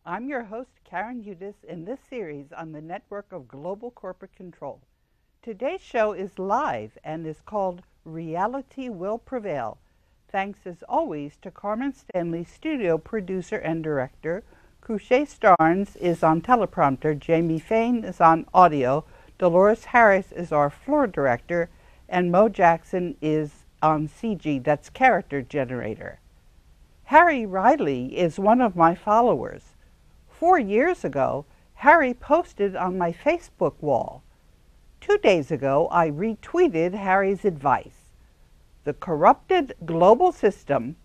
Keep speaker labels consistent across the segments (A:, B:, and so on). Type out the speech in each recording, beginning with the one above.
A: I'm your host, Karen Udis, in this series on the network of global corporate control. Today's show is live and is called Reality Will Prevail. Thanks as always to Carmen Stanley, studio producer and director. Cruce Starnes is on teleprompter. Jamie Fain is on audio. Dolores Harris is our floor director. And Mo Jackson is on CG, that's character generator. Harry Riley is one of my followers. 4 years ago, Harry posted on my Facebook wall. 2 days ago, I retweeted Harry's advice. The corrupted global system,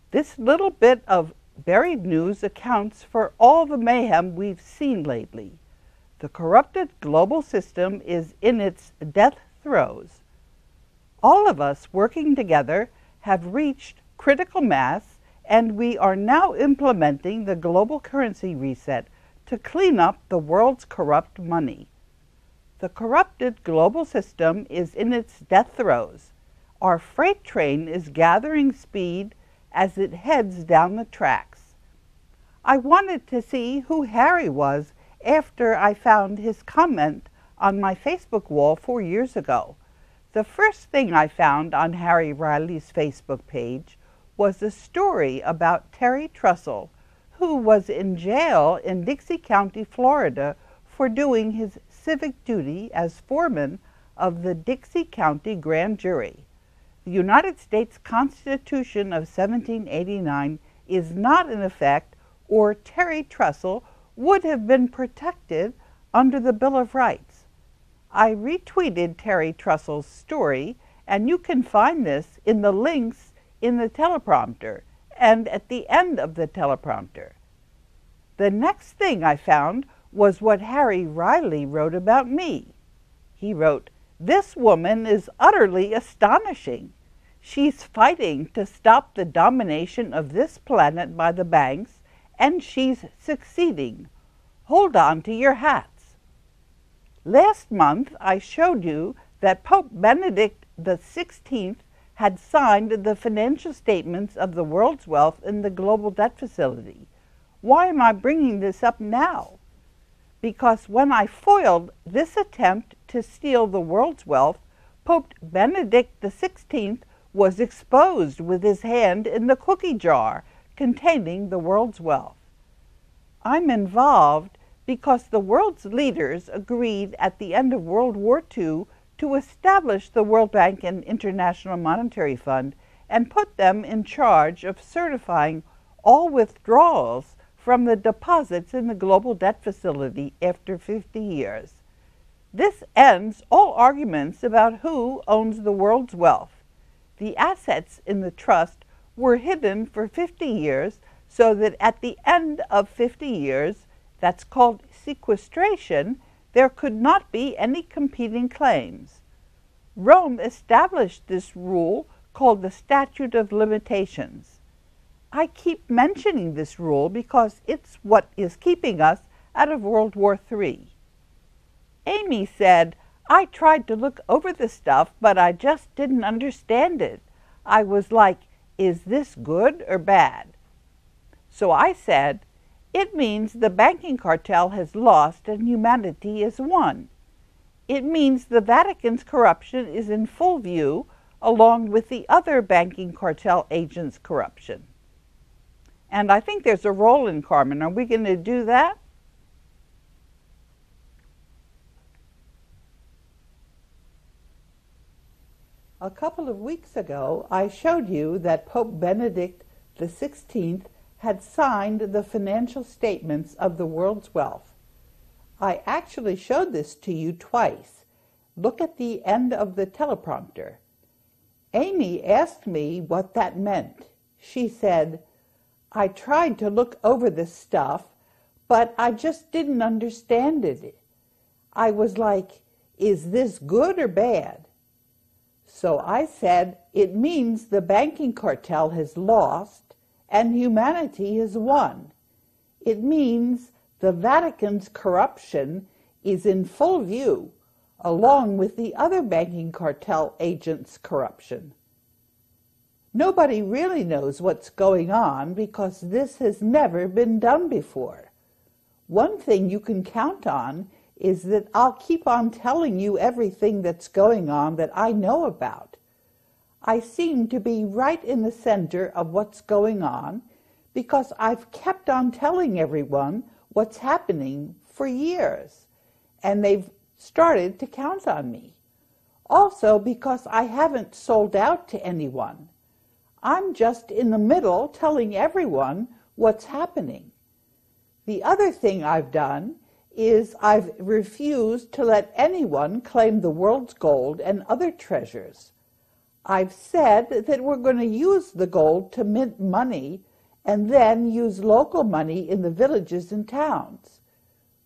A: this little bit of buried news accounts for all the mayhem we've seen lately. The corrupted global system is in its death throes. All of us working together have reached critical mass, and we are now implementing the global currency reset to clean up the world's corrupt money. The corrupted global system is in its death throes. Our freight train is gathering speed as it heads down the tracks. I wanted to see who Harry was after I found his comment on my Facebook wall 4 years ago. The first thing I found on Harry Riley's Facebook page was a story about Terry Trussell, who was in jail in Dixie County, Florida, for doing his civic duty as foreman of the Dixie County Grand Jury. The United States Constitution of 1789 is not in effect, or Terry Trussell would have been protected under the Bill of Rights. I retweeted Terry Trussell's story, and you can find this in the links in the teleprompter and at the end of the teleprompter. The next thing I found was what Harry Riley wrote about me. He wrote, "This woman is utterly astonishing. She's fighting to stop the domination of this planet by the banks, and she's succeeding. Hold on to your hats." Last month, I showed you that Pope Benedict XVI had signed the financial statements of the world's wealth in the global debt facility. Why am I bringing this up now? Because when I foiled this attempt to steal the world's wealth, Pope Benedict XVI was exposed with his hand in the cookie jar containing the world's wealth. I'm involved because the world's leaders agreed at the end of World War II to establish the World Bank and International Monetary Fund and put them in charge of certifying all withdrawals from the deposits in the global debt facility after 50 years. This ends all arguments about who owns the world's wealth. The assets in the trust were hidden for 50 years so that at the end of 50 years, that's called sequestration, there could not be any competing claims. Rome established this rule called the Statute of Limitations. I keep mentioning this rule because it's what is keeping us out of World War III. Amy said, "I tried to look over the stuff, but I just didn't understand it. I was like, is this good or bad?" So I said, "It means the banking cartel has lost and humanity has won. It means the Vatican's corruption is in full view, along with the other banking cartel agents' corruption." And I think there's a roll in, Carmen. Are we going to do that? A couple of weeks ago, I showed you that Pope Benedict XVI had signed the financial statements of the world's wealth. I actually showed this to you twice. Look at the end of the teleprompter. Amy asked me what that meant. She said, "I tried to look over this stuff, but I just didn't understand it. I was like, is this good or bad?" So I said, "It means the banking cartel has lost and humanity has won. It means the Vatican's corruption is in full view, along with the other banking cartel agents' corruption. Nobody really knows what's going on because this has never been done before. One thing you can count on is that I'll keep on telling you everything that's going on that I know about. I seem to be right in the center of what's going on because I've kept on telling everyone what's happening for years, and they've started to count on me. Also because I haven't sold out to anyone. I'm just in the middle telling everyone what's happening. The other thing I've done is I've refused to let anyone claim the world's gold and other treasures. I've said that we're going to use the gold to mint money and then use local money in the villages and towns.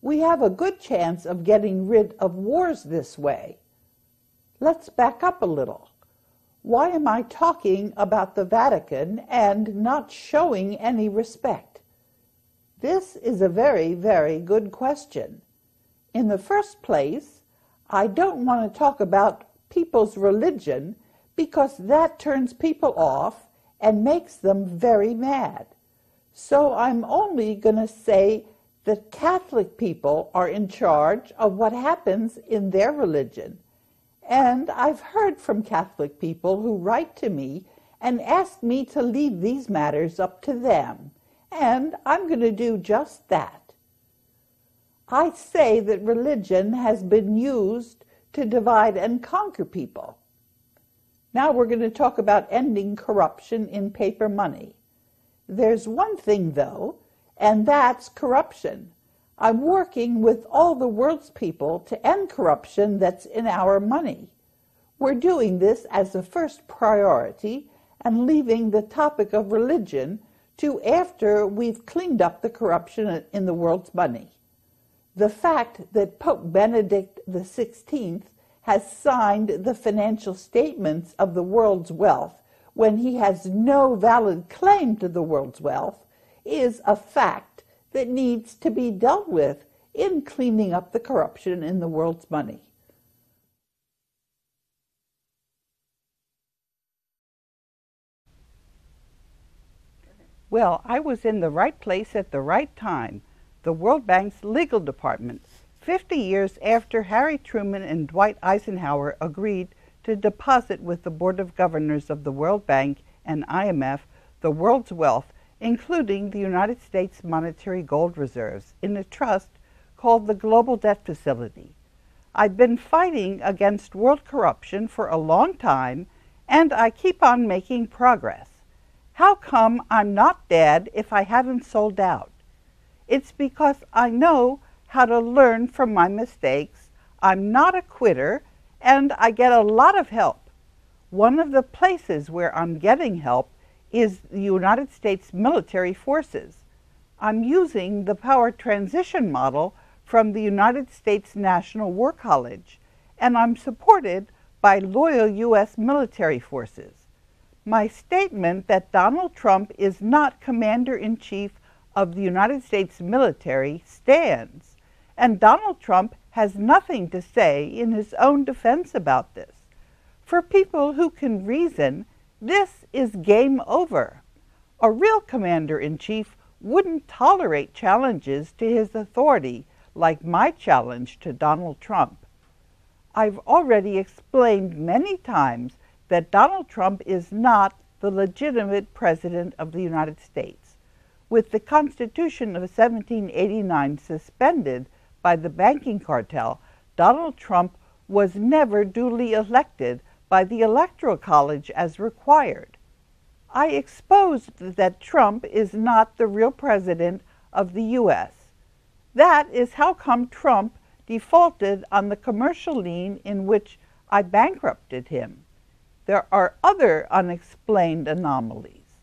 A: We have a good chance of getting rid of wars this way. Let's back up a little. Why am I talking about the Vatican and not showing any respect? This is a very, very good question. In the first place, I don't want to talk about people's religion because that turns people off and makes them very mad. So I'm only going to say that Catholic people are in charge of what happens in their religion. And I've heard from Catholic people who write to me and ask me to leave these matters up to them. And I'm going to do just that. I say that religion has been used to divide and conquer people. Now we're going to talk about ending corruption in paper money. There's one thing, though, and that's corruption. I'm working with all the world's people to end corruption that's in our money. We're doing this as a first priority and leaving the topic of religion to after we've cleaned up the corruption in the world's money. The fact that Pope Benedict XVI has signed the financial statements of the world's wealth when he has no valid claim to the world's wealth is a fact that needs to be dealt with in cleaning up the corruption in the world's money. Well, I was in the right place at the right time, the World Bank's legal department, 50 years after Harry Truman and Dwight Eisenhower agreed to deposit with the Board of Governors of the World Bank and IMF the world's wealth, including the United States monetary gold reserves, in a trust called the Global Debt Facility. I've been fighting against world corruption for a long time, and I keep on making progress. How come I'm not dead if I haven't sold out? It's because I know how to learn from my mistakes. I'm not a quitter, and I get a lot of help. One of the places where I'm getting help is the United States military forces. I'm using the power transition model from the United States National War College, and I'm supported by loyal U.S. military forces. My statement that Donald Trump is not Commander-in-Chief of the United States military stands, and Donald Trump has nothing to say in his own defense about this. For people who can reason, this is game over. A real Commander-in-Chief wouldn't tolerate challenges to his authority like my challenge to Donald Trump. I've already explained many times that Donald Trump is not the legitimate President of the United States. With the Constitution of 1789 suspended by the Banking Cartel, Donald Trump was never duly elected by the Electoral College as required. I exposed that Trump is not the real President of the U.S. That is how come Trump defaulted on the commercial lien in which I bankrupted him. There are other unexplained anomalies.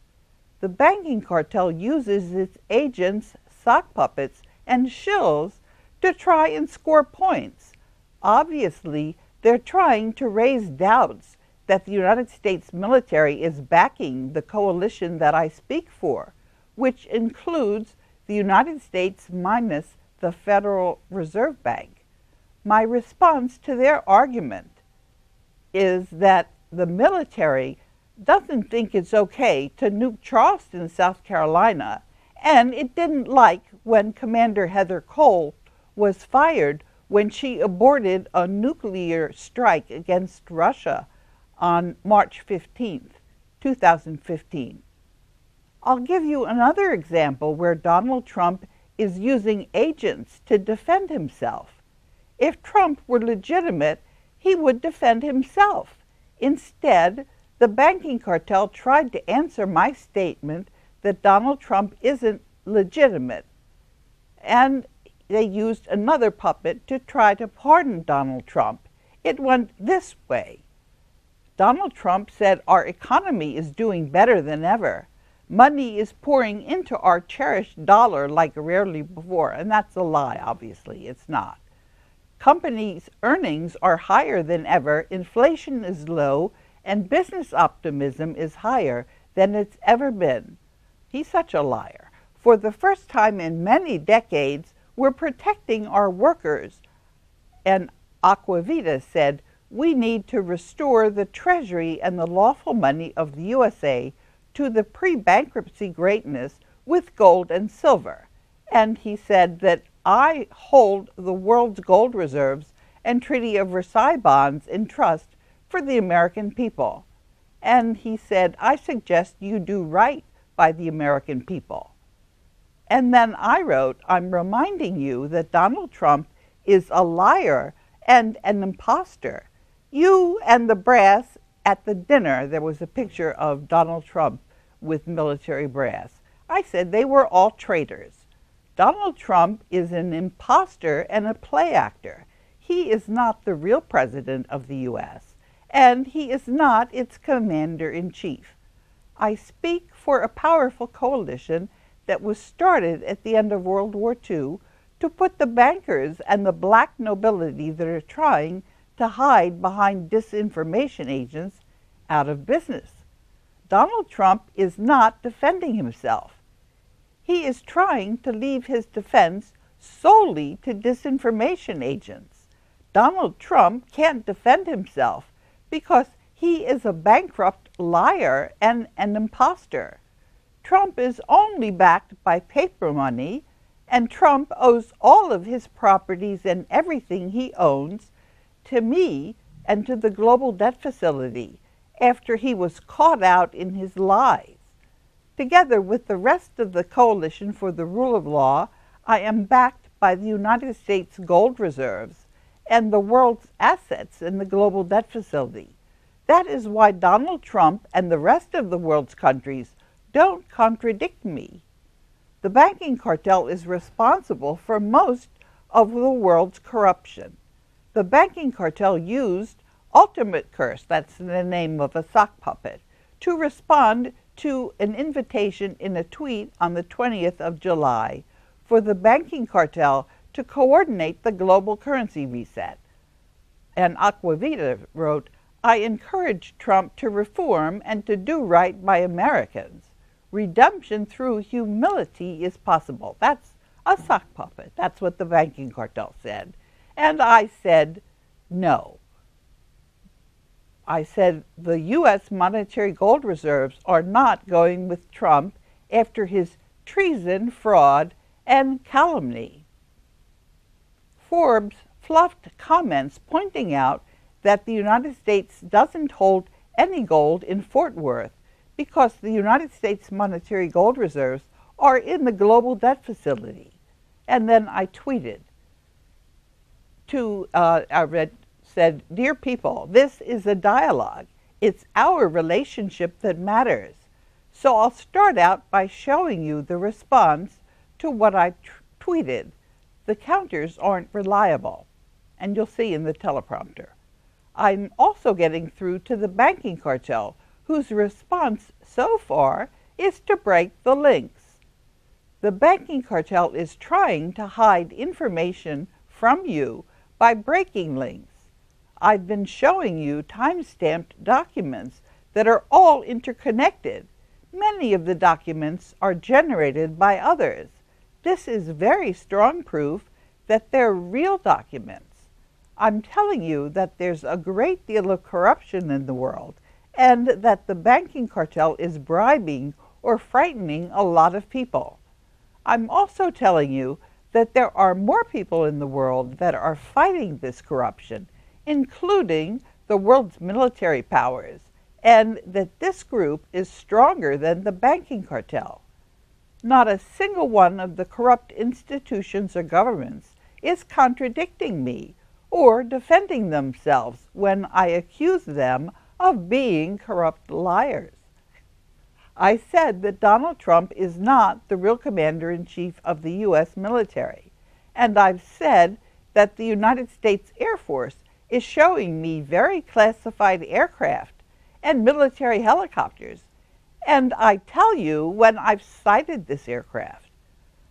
A: The Banking Cartel uses its agents, sock puppets, and shills to try and score points. Obviously, they're trying to raise doubts that the United States military is backing the coalition that I speak for, which includes the United States minus the Federal Reserve Bank. My response to their argument is that the military doesn't think it's okay to nuke Charleston, South Carolina, And it didn't like when Commander Heather Cole was fired when she aborted a nuclear strike against Russia on March 15th, 2015. I'll give you another example where Donald Trump is using agents to defend himself. If Trump were legitimate, he would defend himself. Instead, the banking cartel tried to answer my statement that Donald Trump isn't legitimate, and they used another puppet to try to pardon Donald Trump. It went this way. Donald Trump said our economy is doing better than ever. Money is pouring into our cherished dollar like rarely before, and that's a lie, obviously. It's not. Companies' earnings are higher than ever, inflation is low, and business optimism is higher than it's ever been. He's such a liar. For the first time in many decades, we're protecting our workers. And Aquavita said, we need to restore the treasury and the lawful money of the USA to the pre-bankruptcy greatness with gold and silver. And he said that I hold the world's gold reserves and Treaty of Versailles bonds in trust for the American people. And he said, I suggest you do right by the American people. And then I wrote, I'm reminding you that Donald Trump is a liar and an imposter. You and the brass at the dinner, there was a picture of Donald Trump with military brass. I said they were all traitors. Donald Trump is an imposter and a play actor. He is not the real president of the U.S., and he is not its commander-in-chief. I speak for a powerful coalition that was started at the end of World War II to put the bankers and the black nobility that are trying to hide behind disinformation agents out of business. Donald Trump is not defending himself. He is trying to leave his defense solely to disinformation agents. Donald Trump can't defend himself because he is a bankrupt liar and an imposter. Trump is only backed by paper money, and Trump owes all of his properties and everything he owns to me and to the global debt facility after he was caught out in his lies. Together with the rest of the Coalition for the Rule of Law, I am backed by the United States gold reserves and the world's assets in the global debt facility. That is why Donald Trump and the rest of the world's countries don't contradict me. The banking cartel is responsible for most of the world's corruption. The banking cartel used Ultimate Curse, that's the name of a sock puppet, to respond to an invitation in a tweet on the 20th of July for the banking cartel to coordinate the global currency reset. And Aquavita wrote, I encourage Trump to reform and to do right by Americans. Redemption through humility is possible. That's a sock puppet. That's what the banking cartel said. And I said, no. I said the U.S. monetary gold reserves are not going with Trump after his treason, fraud, and calumny. Forbes fluffed comments pointing out that the United States doesn't hold any gold in Fort Worth because the United States monetary gold reserves are in the global debt facility. And then I tweeted said, Dear people, this is a dialogue. It's our relationship that matters. So I'll start out by showing you the response to what I tweeted. The counters aren't reliable, and you'll see in the teleprompter. I'm also getting through to the banking cartel, whose response so far is to break the links. The banking cartel is trying to hide information from you by breaking links. I've been showing you time-stamped documents that are all interconnected. Many of the documents are generated by others. This is very strong proof that they're real documents. I'm telling you that there's a great deal of corruption in the world and that the banking cartel is bribing or frightening a lot of people. I'm also telling you that there are more people in the world that are fighting this corruption, including the world's military powers, and that this group is stronger than the banking cartel. Not a single one of the corrupt institutions or governments is contradicting me or defending themselves when I accuse them of being corrupt liars. I said that Donald Trump is not the real commander-in-chief of the U.S. military, and I've said that the United States Air Force is showing me very classified aircraft and military helicopters, and I tell you when I've sighted this aircraft.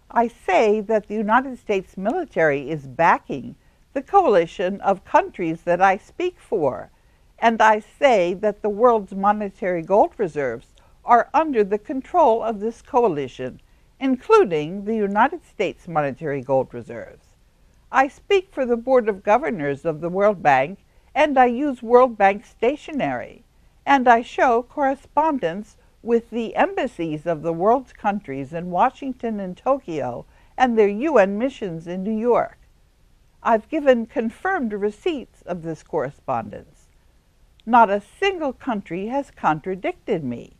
A: I say that the United States military is backing the coalition of countries that I speak for, and I say that the world's monetary gold reserves are under the control of this coalition, including the United States monetary gold reserves. I speak for the Board of Governors of the World Bank, and I use World Bank stationery, and I show correspondence with the embassies of the world's countries in Washington and Tokyo and their UN missions in New York. I've given confirmed receipts of this correspondence. Not a single country has contradicted me.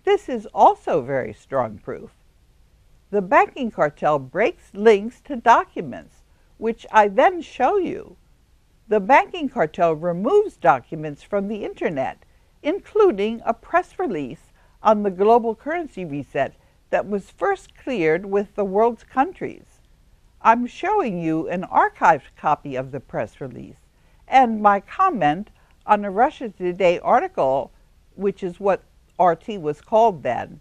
A: This is also very strong proof. The banking cartel breaks links to documents, which I then show you. The banking cartel removes documents from the internet, including a press release on the global currency reset that was first cleared with the world's countries. I'm showing you an archived copy of the press release and my comment on a Russia Today article, which is what RT was called then,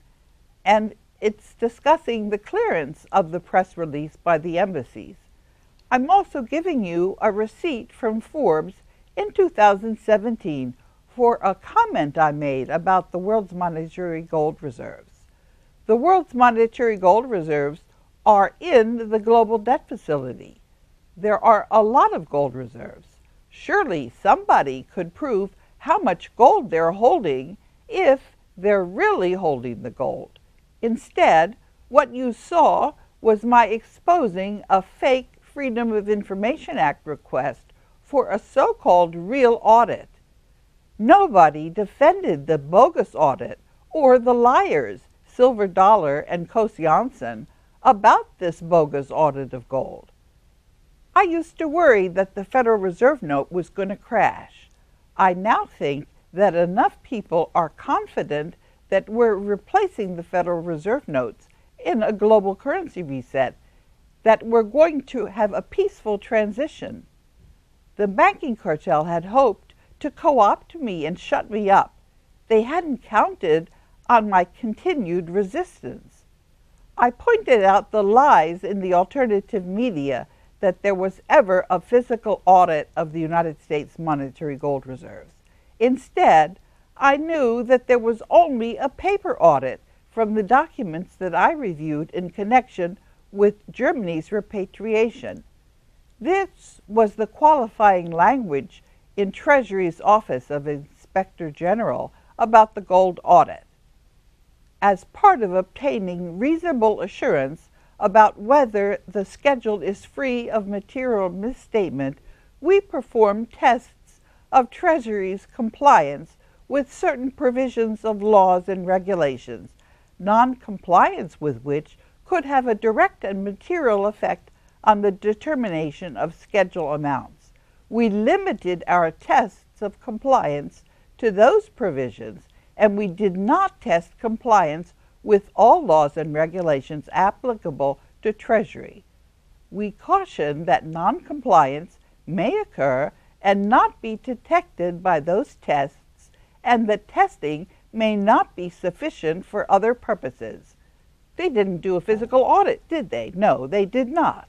A: and it's discussing the clearance of the press release by the embassies. I'm also giving you a receipt from Forbes in 2017 for a comment I made about the world's monetary gold reserves. The world's monetary gold reserves are in the global debt facility. There are a lot of gold reserves. Surely somebody could prove how much gold they're holding if they're really holding the gold. Instead, what you saw was my exposing a fake Freedom of Information Act request for a so-called real audit. Nobody defended the bogus audit or the liars, Silver Dollar and Kos Janssen, about this bogus audit of gold. I used to worry that the Federal Reserve note was going to crash. I now think that enough people are confident that we're replacing the Federal Reserve notes in a global currency reset, that we're going to have a peaceful transition. The banking cartel had hoped to co-opt me and shut me up. They hadn't counted on my continued resistance. I pointed out the lies in the alternative media that there was ever a physical audit of the United States monetary gold reserves. Instead, I knew that there was only a paper audit from the documents that I reviewed in connection with Germany's repatriation. This was the qualifying language in Treasury's Office of Inspector General about the gold audit. As part of obtaining reasonable assurance about whether the schedule is free of material misstatement, we perform tests of Treasury's compliance with certain provisions of laws and regulations, non-compliance with which could have a direct and material effect on the determination of schedule amounts. We limited our tests of compliance to those provisions, and we did not test compliance with all laws and regulations applicable to Treasury. We caution that non-compliance may occur and not be detected by those tests, and that testing may not be sufficient for other purposes. They didn't do a physical audit, did they? No, they did not.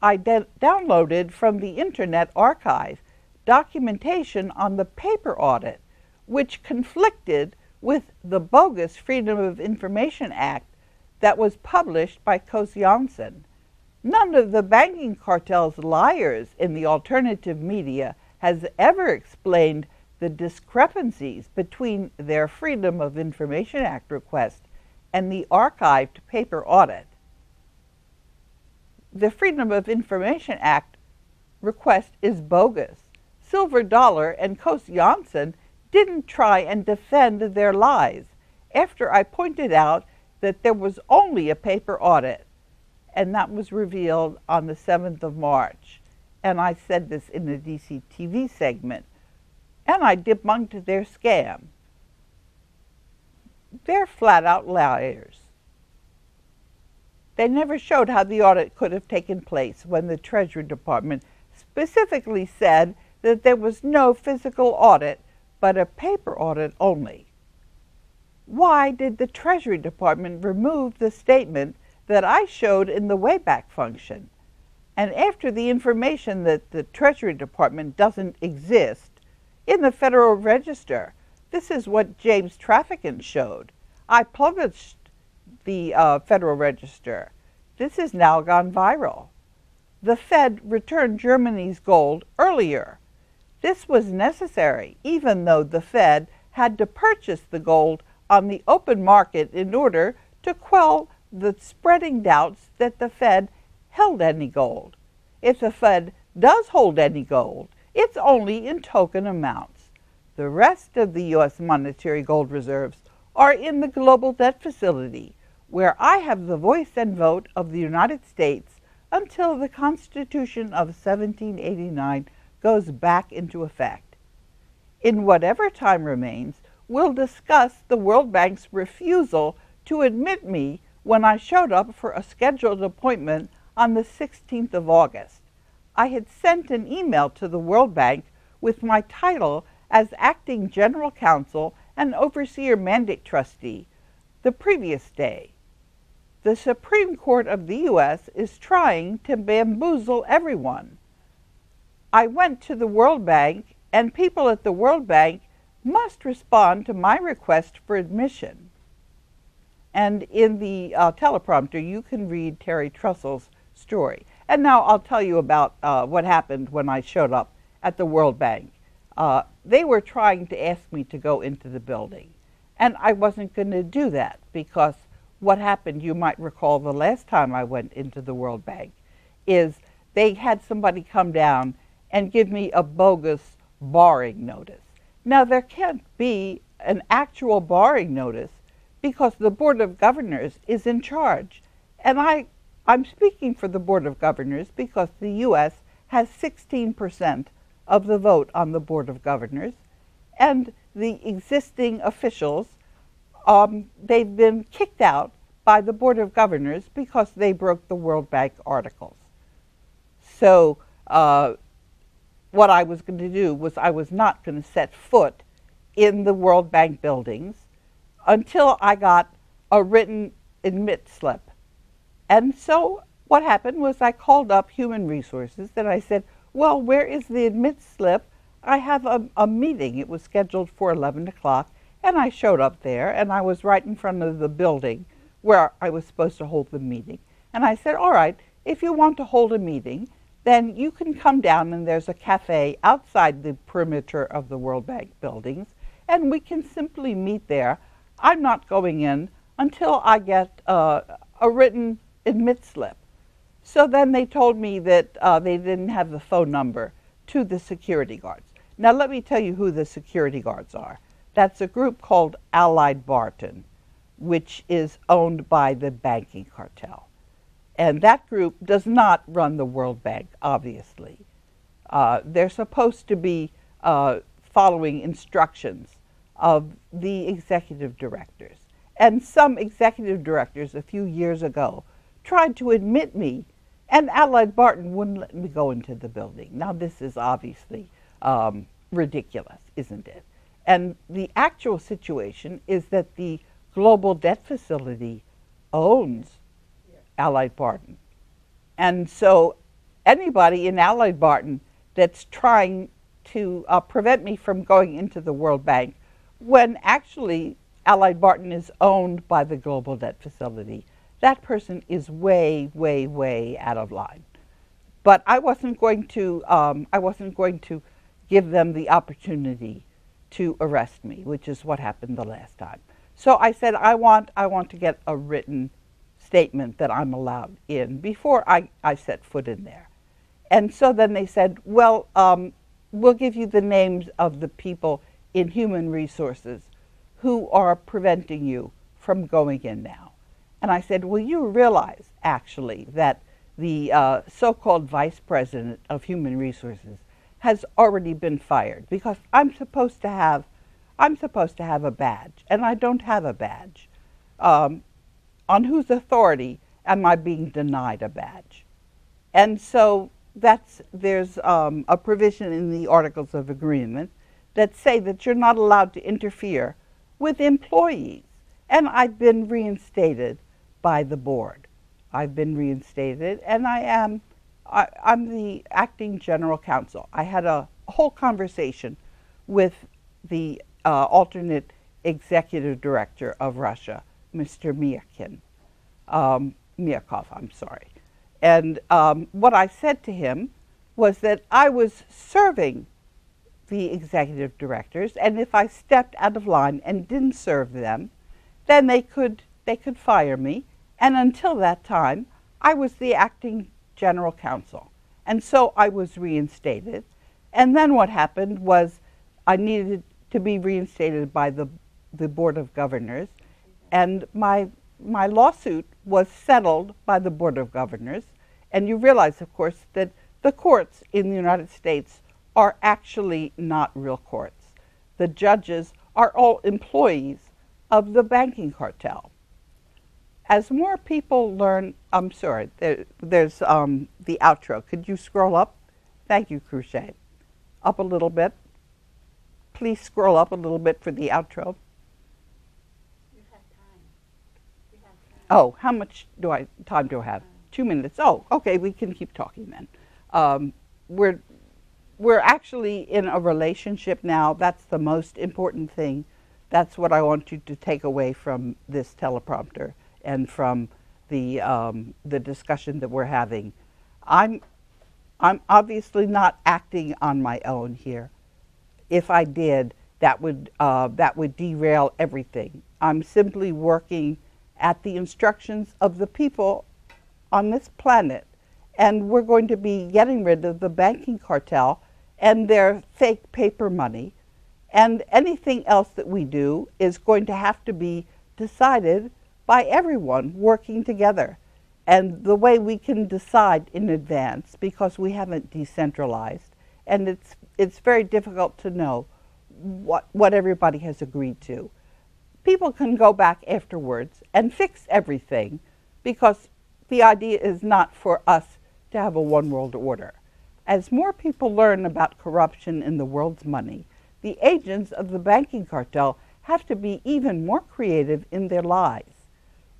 A: I downloaded from the Internet Archive documentation on the paper audit, which conflicted with the bogus Freedom of Information Act that was published by Kos Janssen. None of the banking cartel's liars in the alternative media has ever explained the discrepancies between their Freedom of Information Act request and the archived paper audit. the Freedom of Information Act request is bogus. Silver Dollar and Coase Janssen didn't try and defend their lies after I pointed out that there was only a paper audit, and that was revealed on the 7th of March. And I said this in the DC TV segment, and I debunked their scam. They're flat out liars. They never showed how the audit could have taken place when the Treasury Department specifically said that there was no physical audit, but a paper audit only. Why did the Treasury Department remove the statement that I showed in the Wayback Function? And after the information that the Treasury Department doesn't exist in the Federal Register, this is what James Traficant showed. I published the Federal Register. This has now gone viral. The Fed returned Germany's gold earlier. This was necessary, even though the Fed had to purchase the gold on the open market in order to quell the spreading doubts that the Fed held any gold. If the Fed does hold any gold, it's only in token amounts. The rest of the U.S. monetary gold reserves are in the global debt facility, where I have the voice and vote of the United States until the Constitution of 1789 goes back into effect. In whatever time remains, we'll discuss the World Bank's refusal to admit me when I showed up for a scheduled appointment on the 16th of August. I had sent an email to the World Bank with my title as Acting General Counsel and Overseer Mandate Trustee the previous day. The Supreme Court of the U.S. is trying to bamboozle everyone. I went to the World Bank, and people at the World Bank must respond to my request for admission. And in the teleprompter, you can read Terry Trussell's story. And now I'll tell you about what happened when I showed up at the World Bank. They were trying to ask me to go into the building, and I wasn't going to do that because what happened, you might recall the last time I went into the World Bank, is they had somebody come down and give me a bogus barring notice. Now, there can't be an actual barring notice because the Board of Governors is in charge. And I'm speaking for the Board of Governors because the U.S. has 16% of the vote on the Board of Governors, and the existing officials, they've been kicked out by the Board of Governors because they broke the World Bank articles. So what I was going to do was I was not going to set foot in the World Bank buildings until I got a written admit slip. And so what happened was I called up Human Resources and I said, well, where is the admit slip? I have a meeting. It was scheduled for 11 o'clock, and I showed up there, and I was right in front of the building where I was supposed to hold the meeting. And I said, all right, if you want to hold a meeting, then you can come down, and there's a cafe outside the perimeter of the World Bank buildings, and we can simply meet there. I'm not going in until I get a written admit slip. So then they told me that they didn't have the phone number to the security guards. Now let me tell you who the security guards are. That's a group called Allied Barton, which is owned by the Banking Cartel. And that group does not run the World Bank, obviously. They're supposed to be following instructions of the executive directors. And some executive directors a few years ago tried to admit me, and Allied Barton wouldn't let me go into the building. Now this is obviously ridiculous, isn't it? And the actual situation is that the Global Debt Facility owns Allied Barton. And so anybody in Allied Barton that's trying to prevent me from going into the World Bank, when actually Allied Barton is owned by the Global Debt Facility, that person is way, way, way out of line. But I wasn't going to give them the opportunity to arrest me, which is what happened the last time. So I said, I want to get a written statement that I'm allowed in before I set foot in there. And so then they said, well, we'll give you the names of the people in human resources who are preventing you from going in now. And I said, well, you realize, actually, that the so-called vice president of human resources has already been fired because I'm supposed to have a badge, and I don't have a badge. On whose authority am I being denied a badge? And so there's a provision in the Articles of Agreement that say that you're not allowed to interfere with employees. And I've been reinstated by the board. I've been reinstated, and I'm the acting general counsel. I had a whole conversation with the alternate executive director of Russia, Mr. Myakov, I'm sorry. And what I said to him was that I was serving the executive directors, and if I stepped out of line and didn't serve them, then they could fire me. And until that time, I was the acting general counsel. And so I was reinstated. And then what happened was I needed to be reinstated by the Board of Governors, and my lawsuit was settled by the Board of Governors. And you realize, of course, that the courts in the United States are actually not real courts. The judges are all employees of the banking cartel. As more people learn, I'm sorry, there's the outro. Could you scroll up? Thank you, Crochet. Up a little bit. Please scroll up a little bit for the outro.
B: You have time. You have time.
A: Oh, how much time do I have? 2 minutes. Oh, okay, we can keep talking then. We're actually in a relationship now. That's the most important thing. That's what I want you to take away from this teleprompter and from the discussion that we're having. I'm obviously not acting on my own here. If I did, that would derail everything. I'm simply working at the instructions of the people on this planet, and we're going to be getting rid of the banking cartel and their fake paper money, and anything else that we do is going to have to be decided by everyone working together. And the way we can decide in advance, because we haven't decentralized, and it's very difficult to know what everybody has agreed to. People can go back afterwards and fix everything, because the idea is not for us to have a one world order. As more people learn about corruption in the world's money, the agents of the banking cartel have to be even more creative in their lies.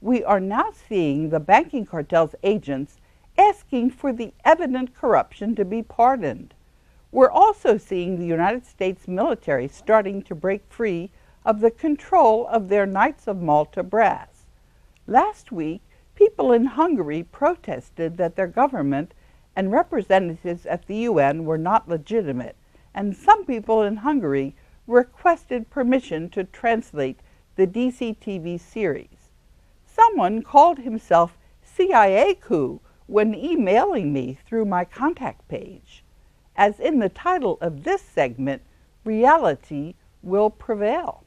A: We are now seeing the banking cartel's agents asking for the evident corruption to be pardoned. We're also seeing the United States military starting to break free of the control of their Knights of Malta brass. Last week, people in Hungary protested that their government and representatives at the UN were not legitimate, and some people in Hungary requested permission to translate the DCTV series. Someone called himself CIA coup when emailing me through my contact page. As in the title of this segment, reality will prevail.